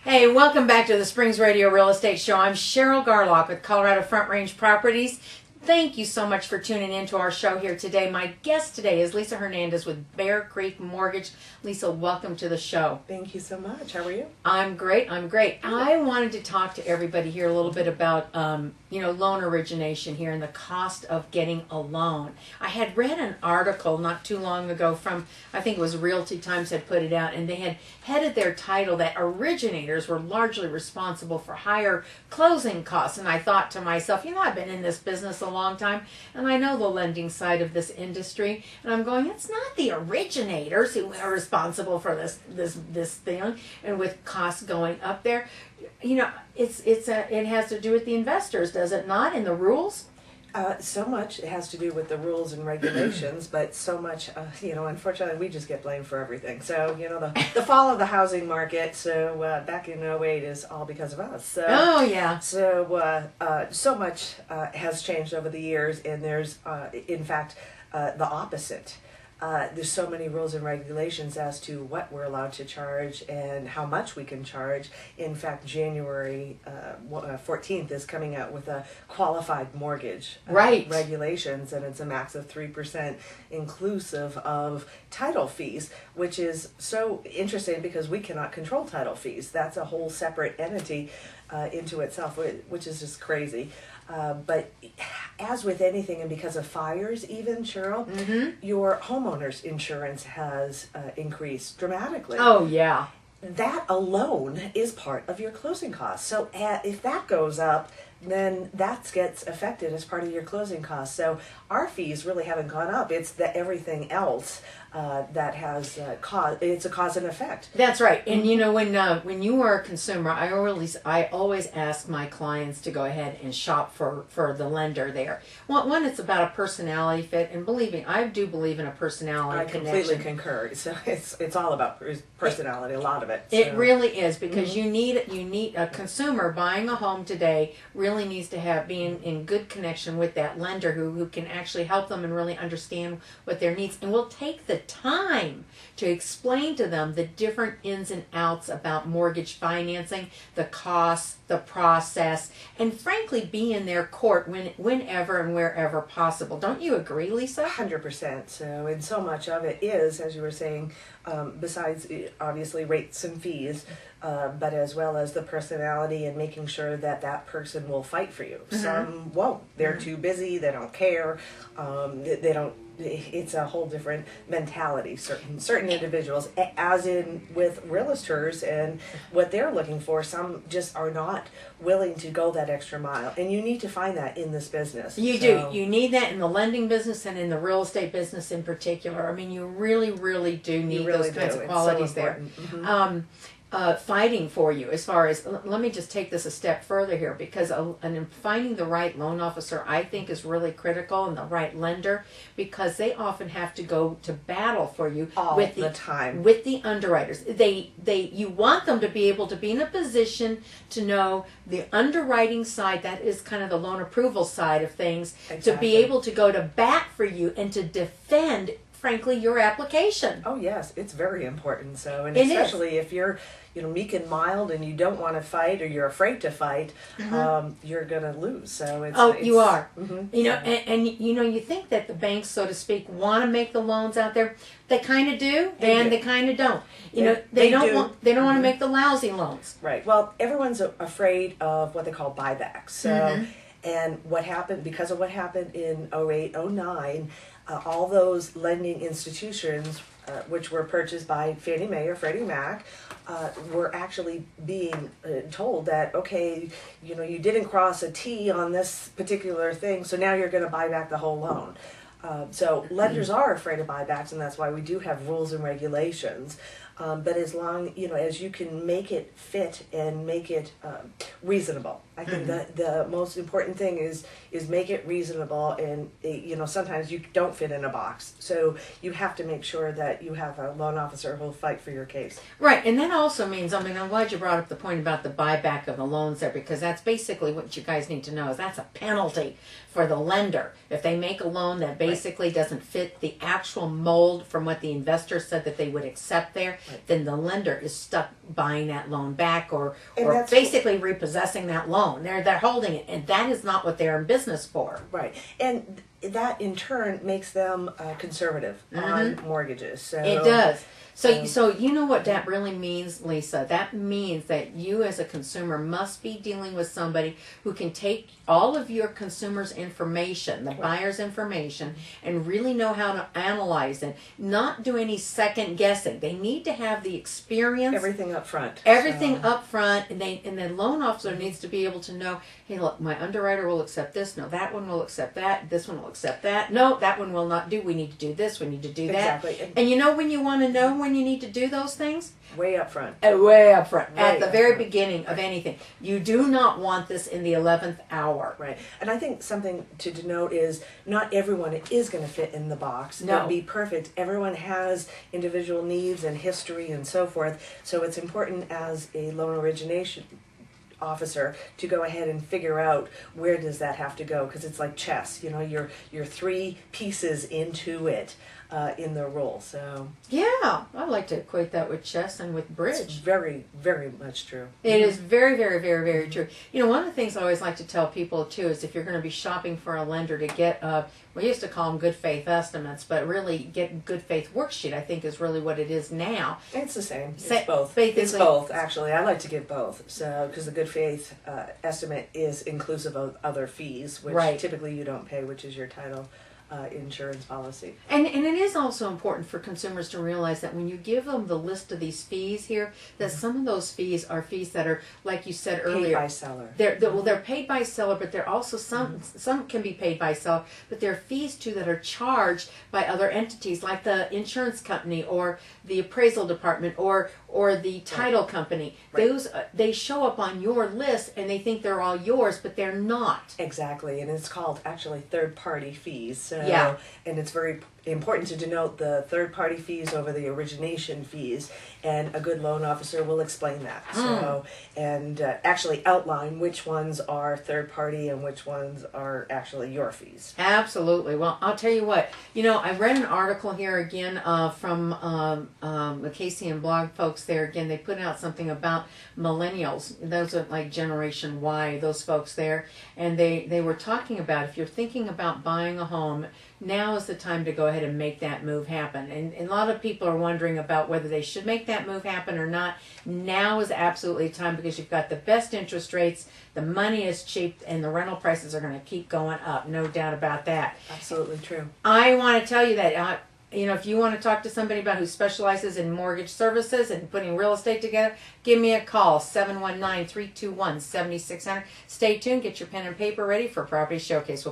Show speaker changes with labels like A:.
A: Hey, welcome back to the Springs Radio Real Estate Show. I'm Cheryl Garlock with Colorado Front Range Properties. Thank you so much for tuning in to our show here today. My guest today is Lisa Hernandez with Bear Creek Mortgage. Lisa, welcome to the show.
B: Thank you so much. How are you?
A: I'm great. I wanted to talk to everybody here a little bit about, loan origination here and the cost of getting a loan. I had read an article not too long ago from, I think it was Realty Times had put it out, and they had headed their title that originators were largely responsible for higher closing costs. And I thought to myself, I've been in this business a long time, and I know the lending side of this industry, and I'm going, it's not the originators who are responsible for this thing, and with costs going up there, it has to do with the investors, does it not, in the rules?
B: So much it has to do with the rules and regulations, but so much, unfortunately, we just get blamed for everything. So, the fall of the housing market, so back in '08 is all because of us. So,
A: oh, yeah.
B: So much has changed over the years, and there's, in fact, the opposite. There's so many rules and regulations as to what we're allowed to charge and how much we can charge. In fact, January 14th is coming out with a qualified mortgage regulations, and it's a max of 3% inclusive of title fees, which is so interesting because we cannot control title fees. That's a whole separate entity into itself, which is just crazy. But as with anything, and because of fires even, Cheryl, your homeowner's insurance has increased dramatically.
A: Oh, yeah.
B: That alone is part of your closing costs. So if that goes up, then that gets affected as part of your closing costs. So our fees really haven't gone up. It's everything else that has it's a cause and effect.
A: That's right. And when you are a consumer, I always ask my clients to go ahead and shop for the lender there. One, it's about a personality fit, and believe me, I do believe in a personality connection.
B: I completely concur. So it's all about personality, a lot of it.
A: It really is, because you need a consumer buying a home today really needs to be in good connection with that lender who can actually help them and really understand what their needs, and will take the time to explain to them the different ins and outs about mortgage financing, the costs, the process, and frankly be in their court whenever and wherever possible. Don't you agree, Lisa?
B: 100%. So, and so much of it is, as you were saying, besides obviously rates and fees, but as well as the personality and making sure that person will fight for you. Some won't. They're too busy. They don't care. They don't. It's a whole different mentality. Certain individuals, as in with realtors and what they're looking for, some just are not willing to go that extra mile, and you need to find that in this business.
A: You do. You need that in the lending business and in the real estate business in particular. I mean, you really, really do need those kinds of qualities there. Fighting for you, as far as, let me just take this a step further here, because finding the right loan officer, I think, is really critical, and the right lender, because they often have to go to battle for you
B: all the time
A: with the underwriters. You want them to be able to be in a position to know the underwriting side, that is kind of the loan approval side of things, to be able to go to bat for you and to defend, frankly, your application.
B: Oh yes, it's very important. So, and especially if you're meek and mild and you don't want to fight, or you're afraid to fight, you're going to lose. So
A: you are. And you think that the banks, so to speak, want to make the loans out there. They kind of do, they kind of don't. They don't want to make the lousy loans.
B: Right. Well, everyone's afraid of what they call buybacks. So, and what happened, because of what happened in '08, '09, all those lending institutions, which were purchased by Fannie Mae or Freddie Mac, were actually being told that, okay, you didn't cross a T on this particular thing, so now you're going to buy back the whole loan. So lenders are afraid of buybacks, and that's why we do have rules and regulations. But as long as you can make it fit and make it reasonable, I think the most important thing is make it reasonable. And sometimes you don't fit in a box, so you have to make sure that you have a loan officer who will fight for your case.
A: Right, and that also means, I'm glad you brought up the point about the buyback of the loans there, because that's basically what you guys need to know, is that's a penalty for the lender if they make a loan that basically doesn't fit the actual mold from what the investor said that they would accept there. then the lender is stuck buying that loan back or
B: that's
A: basically repossessing that loan. They're holding it, and that is not what they're in business for.
B: Right. And that in turn makes them conservative on mortgages. So
A: it does. So you know what that really means, Lisa? That means that you as a consumer must be dealing with somebody who can take all of your consumer's information, the buyer's information, and really know how to analyze it, not do any second guessing. They need to have the experience.
B: Everything up front.
A: Everything up front, and the loan officer needs to be able to know, hey, look, my underwriter will accept this. No, that one will accept that. This one will accept that. No, that one will not do. We need to do this. We need to do that.
B: Exactly.
A: And you know when you want to know when you need to do those things?
B: Way up front.
A: Way up front. At the very
B: front.
A: beginning of anything. You do not want this in the 11th hour.
B: Right. And I think something to denote is not everyone is going to fit in the box.
A: No.
B: And be perfect. Everyone has individual needs and history and so forth. So it's important as a loan origination officer to go ahead and figure out where does that have to go, because it's like chess. You know, you're 3 pieces into it in the role. So
A: yeah, I like to equate that with chess and with bridge.
B: it's very, very much true.
A: It is very, very, very, very true. You know, one of the things I always like to tell people too is if you're going to be shopping for a lender to get we used to call them good faith estimates, but really get good faith worksheet, I think is really what it is now.
B: It's the same. It's
A: Sa-
B: both.
A: basically-
B: It's both, actually. I like to get both. So, because the good faith estimate is inclusive of other fees, which
A: Right.
B: typically you don't pay, which is your title insurance policy.
A: And it is also important for consumers to realize that when you give them the list of these fees here, that some of those fees are fees that are, like you said earlier,
B: Paid by seller.
A: they're paid by seller, but they're also some can be paid by seller, but there are fees too that are charged by other entities like the insurance company or the appraisal department or the title company.
B: Right.
A: Those they show up on your list and they think they're all yours, but they're not.
B: Exactly, and it's called actually third-party fees. So,
A: Yeah.
B: and it's very important to denote the third-party fees over the origination fees, and a good loan officer will explain that. So, and actually outline which ones are third-party and which ones are actually your fees.
A: Absolutely. Well, I'll tell you what. You know, I read an article here again from the Casey and blog folks there. Again, they put out something about millennials. Those are like Generation Y, those folks there. And they were talking about if you're thinking about buying a home, now is the time to go ahead and make that move happen. And a lot of people are wondering about whether they should make that move happen or not. Now is absolutely the time because you've got the best interest rates, the money is cheap, and the rental prices are going to keep going up. No doubt about that.
B: Absolutely true.
A: I want to tell you that, you know, if you want to talk to somebody about who specializes in mortgage services and putting real estate together, give me a call, 719-321-7600. Stay tuned. Get your pen and paper ready for Property Showcase. We'll be